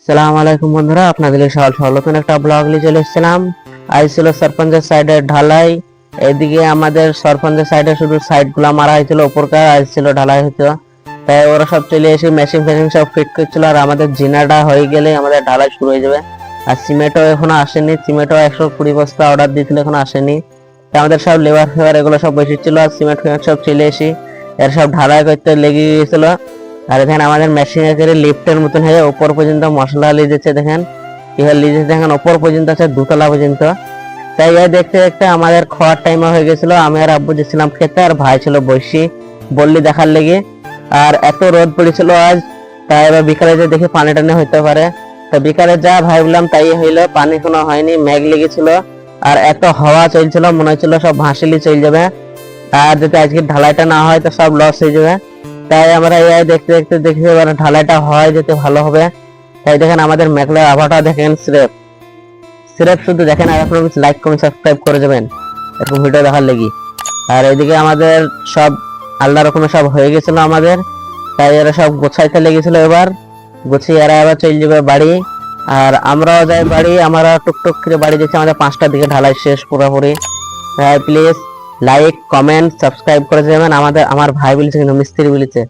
সালাম আলাইকুম বন্ধুরা, আপনাদের সকাল নতুন একটা ব্লগ নিয়ে চলে এসেছিলাম। আজ ছিল সরপঞ্চের সাইডের ঢালাই। এদিকে আমাদের সরপঞ্চের সাইডে শুধু সাইড গুলা মারা হয়েছিল, উপরকার আজ ছিল ঢালাই হতো। তাই ওরা সব চলে এসে মেশিন ফেশিন সব ফিট করছিল। আর আমাদের জিনাটা হয়ে গেলে আমাদের ঢালাই শুরু হয়ে যাবে। আর সিমেন্টও এখনো আসেনি, সিমেন্টও 120 বস্তা অর্ডার দিয়েছিল, এখনো আসেনি। তাই আমাদের সব লেবার ফেবার এগুলো সব বসেছিল, আর সিমেন্ট ফিমেন্ট সব চলে এসে এর সব ঢালাই করতে লেগে গিয়েছিল। আর এখানে আমাদের মেশিন করে লিফটের মতন হয়ে উপর পর্যন্ত মশলা লিজেছে। দেখেন কিভাবে লিজেছে, দেখেন উপর পর্যন্ত আছে, দুতলা পর্যন্ত। তাই এই দেখতে দেখতে আমাদের খাওয়ার টাইম হয়ে গেছিল। আমি আর আব্বু যাচ্ছিলাম খেতে, আর ভাই ছিল বসি বললি দেখার লেগে। আর এত রোদ পড়েছিল আজ, তাই এবার বিকালে যে দেখি পানি টানি হইতে পারে। তো বিকালে যা ভাবলাম তাই হইলো, পানি কোনো হয়নি, মেঘ লেগেছিল। আর এত হাওয়া চলছিল, মনে হচ্ছিল সব ভাসিলি চলে যাবে। আর যদি আজকে ঢালাইটা না হয় তো সব লস হয়ে যাবে। তাই আমরা এই দেখতে দেখতে দেখি এবার ঢালাইটা হয় যেতে ভালো হবে। তাই দেখেন আমাদের মেঘলার আবহাওয়াটা দেখেন, স্রেফ স্রেফ শুধু দেখেন। আর আপনারা লাইক কমেন্ট সাবস্ক্রাইব করে যাবেন এরকম ভিডিও দেখার লাগি। আর এদিকে আমাদের সব আলাদা রকমের সব হয়ে গেছিল আমাদের। তাই এরা সব গোছাইতে লেগেছিল, এবার গুছিয়ে এরা আবার চলে যাবে বাড়ি। আর আমরাও যাই বাড়ি, আমরা টুকটুক করে বাড়ি যাচ্ছি। আমাদের 5টার দিকে ঢালাই শেষ পুরোপুরি। প্লিজ লাইক কমেন্ট সাবস্ক্রাইব করে যাবেন। আমার ভাই বলেছে কিন্তু মিস্ত্রি বলেছে।